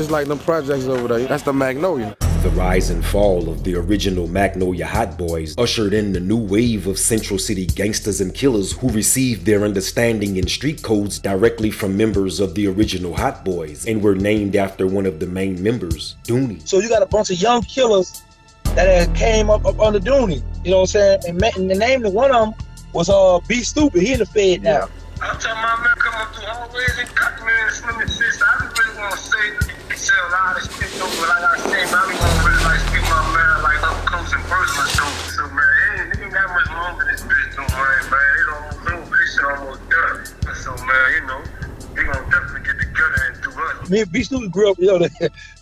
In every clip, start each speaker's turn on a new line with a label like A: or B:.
A: just like them projects over there. That's the Magnolia.
B: The rise and fall of the original Magnolia Hot Boys ushered in the new wave of Central City gangsters and killers who received their understanding in street codes directly from members of the original Hot Boys and were named after one of the main members, Dooney.
C: So you got a bunch of young killers that came up under Dooney, you know what I'm saying? And the name of one of them was Stup'd. He in the Fed now.
D: I'm telling my man come up through hallways and cut me and slim and sis. I just really want to say a lot of shit though, but like I said, man, I be want to really like speak my man like up close and personal though. So man, it ain't that much longer this bitch don't worry, man. It almost over, this shit almost done. So man, you know, they gonna definitely get together and do us.
C: Me and Stup'd grew up, you know,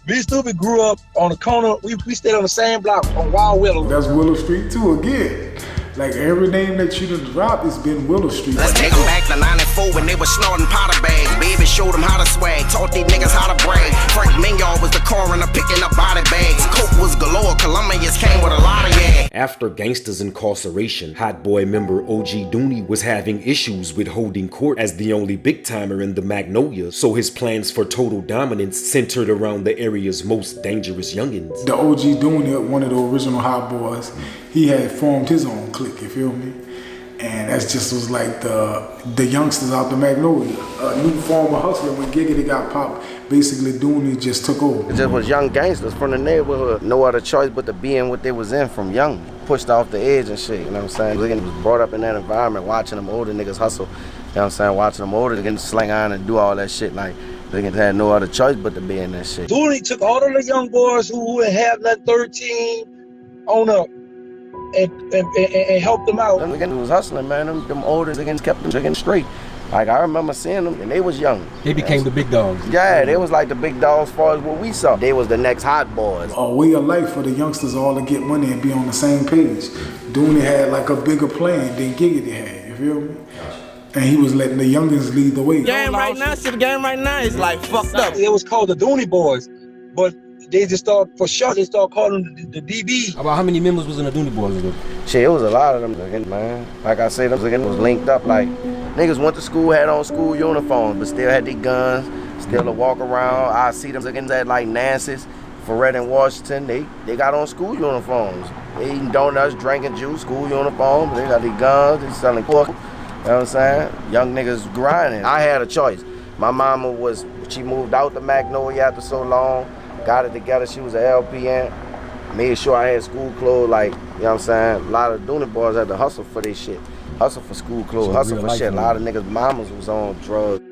C: Stup'd grew up on the corner. We stayed on the same block on Wild Willow.
E: That's Willow Street too again. Like every name that you done dropped, it's been Willow Street.
F: Let's take them back to 94 when they was snorting powder bags. Baby showed them how to swag, taught these niggas how to brag. Frank Mignard was the coroner picking up body bags. Coke was galore, Colombians came with a lot of yak.
B: After gangsters' incarceration, Hot Boy member OG Dooney was having issues with holding court as the only big timer in the Magnolia, so his plans for total dominance centered around the area's most dangerous youngins.
E: The OG Dooney, one of the original Hot Boys, he had formed his own clique, you feel me? And that just was like the youngsters out the Magnolia. A new form of hustler. When Giggity got popped, basically Dooney just took over.
G: It just was young gangsters from the neighborhood. No other choice but to be in what they was in from young. Pushed off the edge and shit, you know what I'm saying? They was brought up in that environment, watching them older niggas hustle. You know what I'm saying? Watching them older niggas slang on and do all that shit. Like, they had no other choice but to be in that shit.
C: Dooney took all of the young boys who had that 13 on up. And helped them out.
G: Them niggas was hustling, man. Them older niggas kept them straight. Like, I remember seeing them, and they was young.
H: They became the big dogs.
G: Yeah, they was like the big dogs as far as what we saw. They was the next Hot Boys.
E: A way of life for the youngsters all to get money and be on the same page. Dooney had like a bigger plan than Giggity had, you feel me? And he was letting the youngins lead the way.
A: The game right now is like fucked up.
C: It was called the Doney Boys, but they just started, for sure, they started calling them the DBs.
H: About how many members was in the Doney Boys?
G: Shit, it was a lot of them, man. Like I said, them was linked up. Like, niggas went to school, had on school uniforms, but still had their guns, still to walk around. I see them again at like Nancy's, Ferret and Washington. They got on school uniforms. They eating donuts, drinking juice, school uniforms. They got their guns, they selling pork. You know what I'm saying? Young niggas grinding. I had a choice. My mama she moved out to Magnolia after so long. Got it together, she was an LPN. Made sure I had school clothes, like, you know what I'm saying? A lot of Dooney boys had to hustle for their shit. Hustle for school clothes, hustle for shit. A lot of niggas' mamas was on drugs.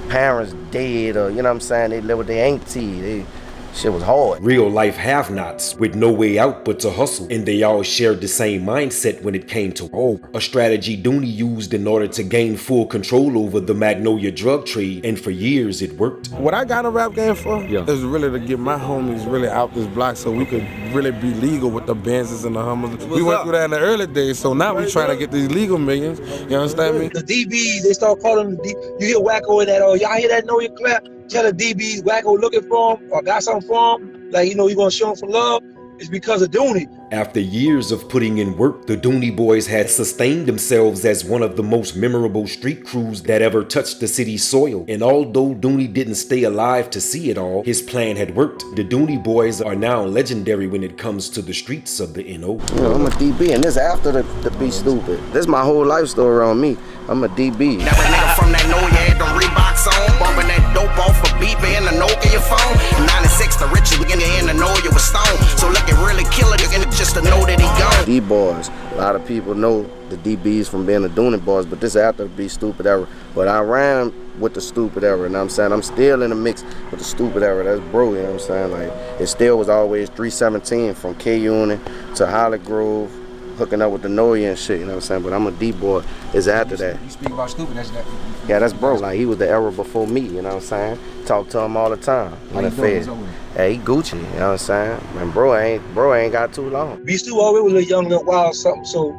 G: Parents dead, or, you know what I'm saying? They live with their auntie. Shit was hard.
B: Real life have-nots with no way out but to hustle, and they all shared the same mindset when it came to war. A strategy Dooney used in order to gain full control over the Magnolia drug trade, and for years it worked.
A: What I got a rap game for is really to get my homies really out this block so we could really be legal with the Benzes and the Hummers. We went through that in the early days, so now we trying to get these legal millions. You understand me?
C: The DBs, they start calling them, you hear Wacko in that, oh, y'all hear that, know your clap? Tell the DBs Wacko looking for him or got something for him, like, you know, you gonna show him some love, it's because of Dooney.
B: After years of putting in work, the Doney Boys had sustained themselves as one of the most memorable street crews that ever touched the city's soil. And although Dooney didn't stay alive to see it all, his plan had worked. The Doney Boys are now legendary when it comes to the streets of the NO.
G: You know, I'm a DB, and this after the Be Stup'd. This my whole life story on me. I'm a DB.
F: Never nigga from that know you had them Reeboks on, bumping that dope off a beeper in the Nokia phone. 96, the richest nigga in the know you was stone. So look at really killer nigga just to know that he gone.
G: D-Boys, a lot of people know the DBs from being the Dooney Boys, but this after the Be Stup'd era. But I ran with the Stup'd era, and I'm saying I'm still in the mix with the Stup'd era. That's bro, you know what I'm saying? Like, it still was always 317 from K-Unit to Holly Grove, hooking up with the Noya and shit, you know what I'm saying? But I'm a D-boy, it's after that.
H: You speak about Stup'd, that's that.
G: Yeah, that's bro. Like, he was the era before me, you know what I'm saying? Talk to him all the time.
H: How you doing?
G: Hey, he Gucci, you know what I'm saying? Man, bro ain't got too long.
C: Be Stup'd always was a young, little wild something, so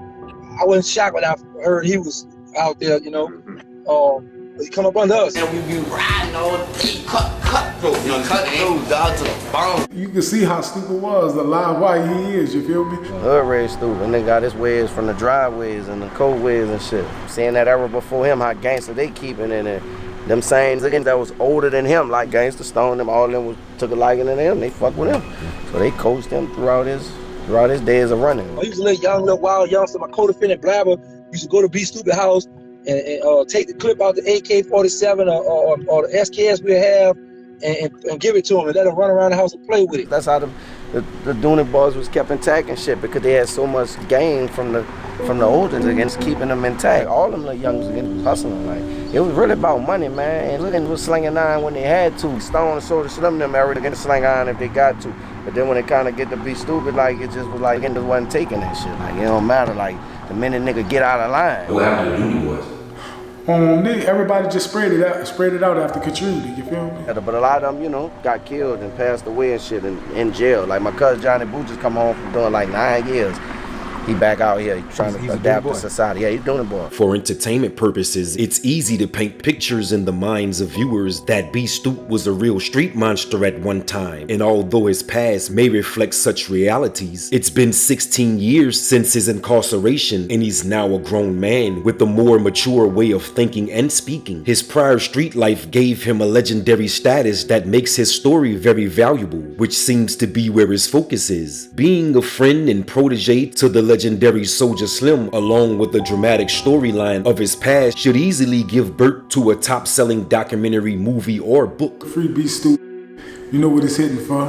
C: I wasn't shocked when I heard he was out there, you know. He come up under us.
F: And we be riding on cutthroat, you know, cut those down to the bone.
E: You can see how Stup'd was, the live why he is, you feel me?
G: Hood raised Stup'd, and they got his ways from the driveways and the cold ways and shit. Seeing that era before him, how gangster they keeping in it. them same niggas that was older than him, like Gangsta Stone, them all of them took a liking to him. They fuck with him, so they coached him throughout his days of running.
C: I used to let little wild youngster, my co-defendant Blabber, used to go to B Stup'd house and take the clip out the AK-47 or the SKS we have and give it to him and let him run around the house and play with it.
G: That's how the Dooney Boys was kept intact and shit, because they had so much gain from the oldens against keeping them intact. All them little youngsters against hustling. Like, it was really about money, man. And looking was slinging iron when they had to. Stone and Soda Slim them area to sling iron if they got to. But then when it kind of get to be stupid, like, it just was like, it just wasn't taking that shit. Like, it don't matter. Like, the minute nigga get out of line.
B: What happened to Dooney Boys?
E: Everybody just sprayed it out after Katrina, you feel me?
G: But a lot of them, you know, got killed and passed away and shit in jail. Like my cousin Johnny Boo just come home from doing like 9 years. He back out here trying to adapt to society. Yeah, he's doing it, boy.
B: For entertainment purposes, it's easy to paint pictures in the minds of viewers that B Stup'd was a real street monster at one time. And although his past may reflect such realities, it's been 16 years since his incarceration, and he's now a grown man with a more mature way of thinking and speaking. His prior street life gave him a legendary status that makes his story very valuable, which seems to be where his focus is. Being a friend and protege to the legendary Soulja Slim, along with the dramatic storyline of his past, should easily give birth to a top-selling documentary, movie, or book.
E: Free B Stup'd, you know what it's hitting for.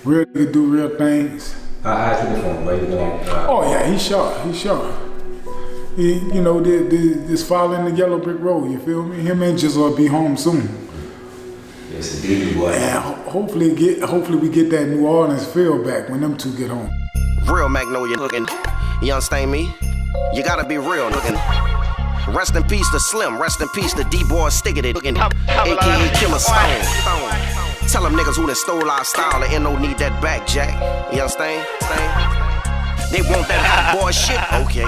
E: Real nigga do real things.
H: I took it from him, right?
E: Oh yeah, he sharp. He, you know, this following the yellow brick road, you feel me? Him and Jizzle will be home soon.
B: It's a Dooney Boy.
E: And hopefully we get that New Orleans feel back when them two get home.
F: Real Magnolia looking. You understand me? You gotta be real looking. Rest in peace to Slim. Rest in peace to D-Boy Stiggity looking. AKA Killer Stone. Tell them niggas who done stole our style and no need that back, Jack. You understand? They want that hot boy shit. Okay.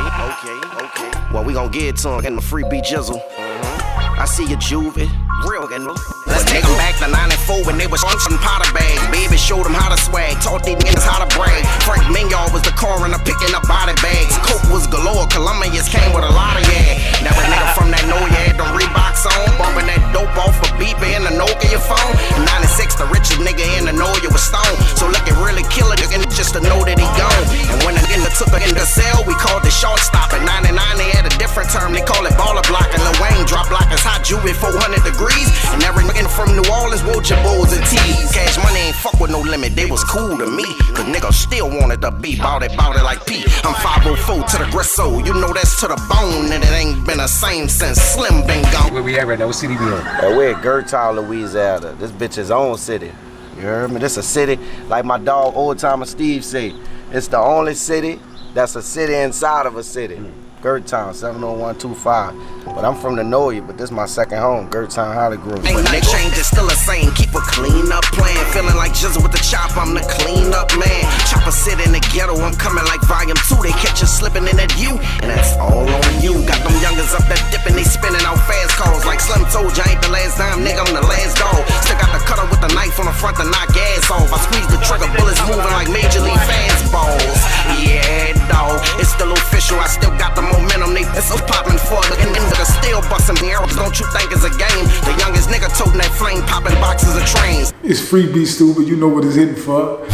F: Well, we gon' get it to them in the free beat Jizzle. I see you, Juvie. Real again. Let's take them back to 94 when they was on powder bags. Baby showed them how to swag, taught these niggas how to brag. Frank Mignon was the coroner picking up body bags. Coke was galore, Colombians came with a lot of yeah. Now a nigga from that Magnolia had them Reeboks on, bumping that dope off a beeper in the Nokia phone. In 96, the richest nigga in the Magnolia was Stone. So look at really killer just to know that he gone. And when the nigga took her in the cell, we called it shortstop. In 99, they had a different term, they call it baller block. And Lil Wayne drop like it's hot Juvie 400 degrees. And every nigga from New Orleans wore your bulls and tees. Cash money ain't fuck with no limit, they was cool to me. Cause niggas still wanted to be bout it like Pete. I'm 504 to the gristle, you know that's to the bone. And it ain't been the same since Slim been gone.
H: Where we at right now? What city we in?
G: We're at Gertown, Louisiana. This bitch is own city. You heard me? This a city, like my dog Old Timer Steve say, it's the only city that's a city inside of a city. Gertown, 70125. But I'm from the Magnolia, but this my second home, Gertown Hollygrove.
F: Ain't no change, it's still the same. Keep a clean up plan. Feeling like Jizzle with the chop, I'm the clean up man. Chopper sit in the ghetto, I'm coming like volume 2. They catch you slipping in that U, and that's all on you. Got them youngins up that dipping, they spinning out fast calls. Like Slim told you, ain't the last time, nigga, I'm the last dog. Still got the cutter with the knife on the front to knock gas off. I squeeze the trigger, bullets moving like Major League fastballs. Yeah, dog, it's still official, I still got the momentum. They pistols popping for the niggas still busting arrows. Don't you think it's a game? The youngest nigga toting that flame, popping boxes of trains.
E: It's free B Stup'd, you know what it's hitting for.